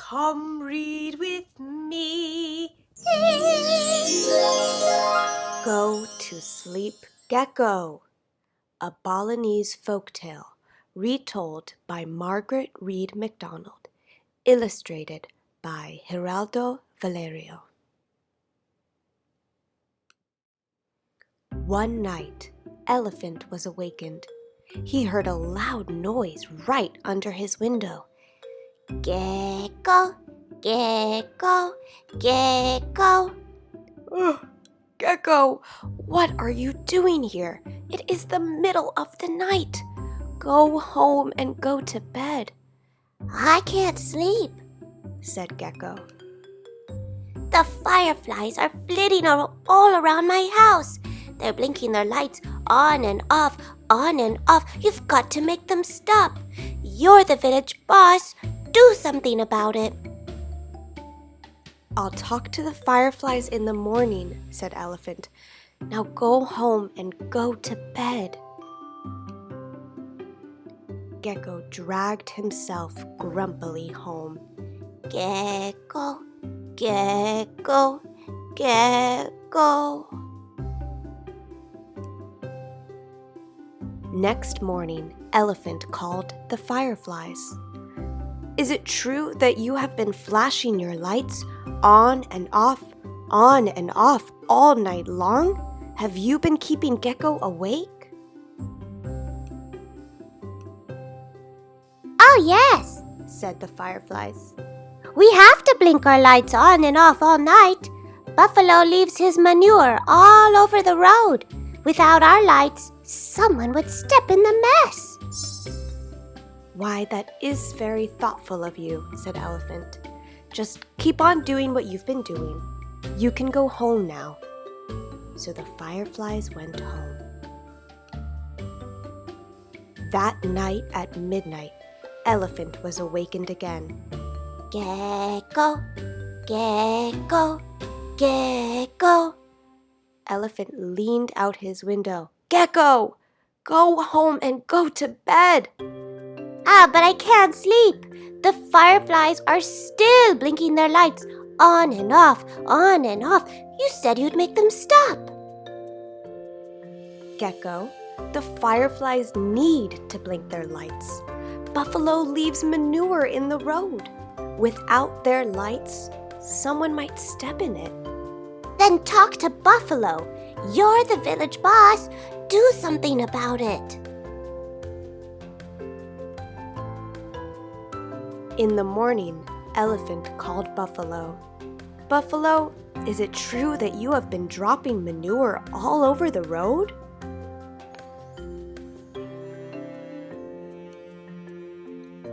Come read with me. Go to Sleep Gecko, a Balinese folktale retold by Margaret Read Macdonald, illustrated by Geraldo Valerio. One night, Elephant was awakened. He heard a loud noise right under his window. Gecko, gecko, gecko. Ugh, Gecko, what are you doing here? It is the middle of the night. Go home and go to bed. I can't sleep, said Gecko. The fireflies are flitting all around my house. They're blinking their lights on and off, on and off. You've got to make them stop. You're the village boss. Do something about it. I'll talk to the fireflies in the morning, said Elephant. Now go home and go to bed. Gecko dragged himself grumpily home. Gecko, gecko, gecko. Next morning, Elephant called the fireflies. Is it true that you have been flashing your lights on and off all night long? Have you been keeping Gecko awake? Oh yes, said the fireflies. We have to blink our lights on and off all night. Buffalo leaves his manure all over the road. Without our lights, someone would step in the mess. Why, that is very thoughtful of you, said Elephant. Just keep on doing what you've been doing. You can go home now. So the fireflies went home. That night at midnight, Elephant was awakened again. Gecko, gecko, gecko. Elephant leaned out his window. Gecko, go home and go to bed. But I can't sleep. The fireflies are still blinking their lights on and off, on and off. You said you'd make them stop. Gecko, the fireflies need to blink their lights. Buffalo leaves manure in the road. Without their lights, someone might step in it. Then talk to Buffalo. You're the village boss. Do something about it. In the morning, Elephant called Buffalo. Buffalo, is it true that you have been dropping manure all over the road?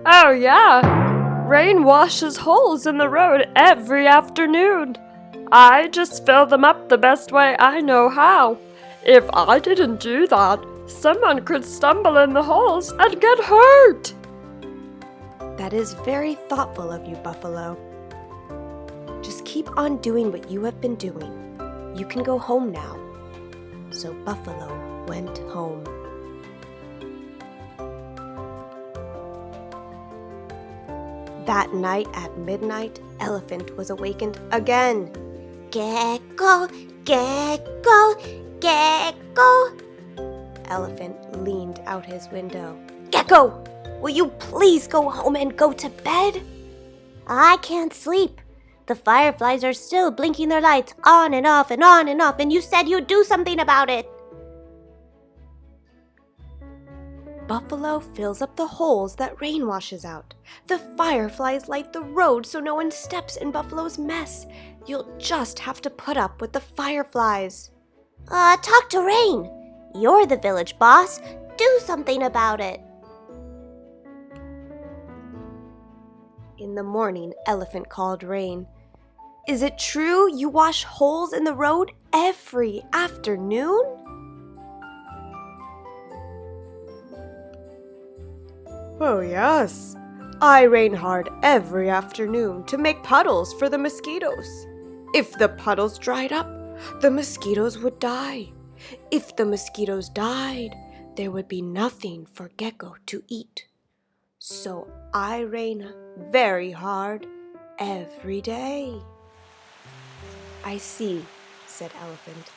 Oh yeah, rain washes holes in the road every afternoon. I just fill them up the best way I know how. If I didn't do that, someone could stumble in the holes and get hurt. That is very thoughtful of you, Buffalo. Just keep on doing what you have been doing. You can go home now. So Buffalo went home. That night at midnight, Elephant was awakened again. Gecko, gecko, gecko. Elephant leaned out his window. Gecko, will you please go home and go to bed? I can't sleep. The fireflies are still blinking their lights on and off and on and off, and you said you'd do something about it. Buffalo fills up the holes that rain washes out. The fireflies light the road so no one steps in Buffalo's mess. You'll just have to put up with the fireflies. Talk to Rain. You're the village boss. Do something about it. In the morning, Elephant called Rain. Is it true you wash holes in the road every afternoon? Oh yes, I rain hard every afternoon to make puddles for the mosquitoes. If the puddles dried up, the mosquitoes would die. If the mosquitoes died, there would be nothing for Gecko to eat. So I rain very hard every day." "I see," said Elephant.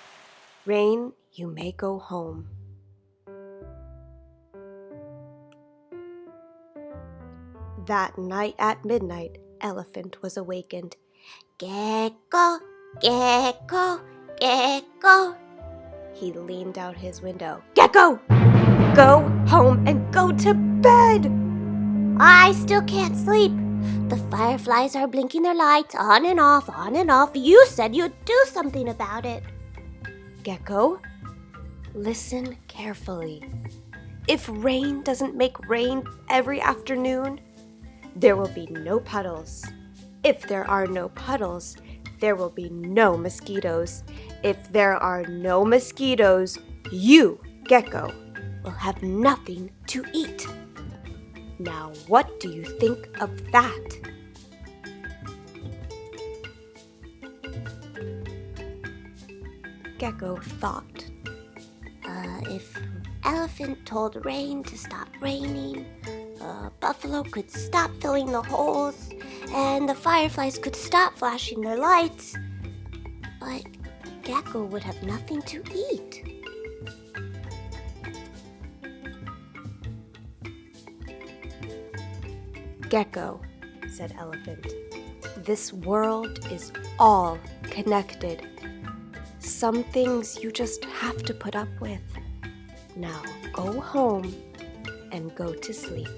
"Rain, you may go home." That night at midnight, Elephant was awakened. "Gecko, Gecko, Gecko." He leaned out his window. "Gecko, go home and go to bed." "I still can't sleep. The fireflies are blinking their lights on and off, on and off. You said you'd do something about it." "Gecko, listen carefully. If rain doesn't make rain every afternoon, there will be no puddles. If there are no puddles, there will be no mosquitoes. If there are no mosquitoes, you, Gecko, will have nothing to eat. Now, what do you think of that?" Gecko thought. If Elephant told rain to stop raining, Buffalo could stop filling the holes, and the fireflies could stop flashing their lights. But Gecko would have nothing to eat. "Gecko," said Elephant, "this world is all connected. Some things you just have to put up with. Now go home and go to sleep."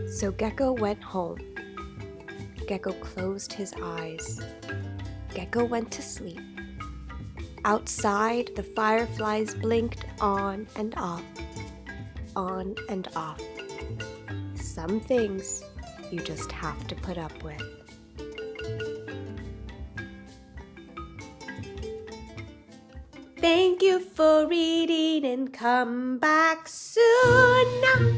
So Gecko went home. Gecko closed his eyes. Gecko went to sleep. Outside, the fireflies blinked on and off, on and off. Some things you just have to put up with. Thank you for reading, and come back soon.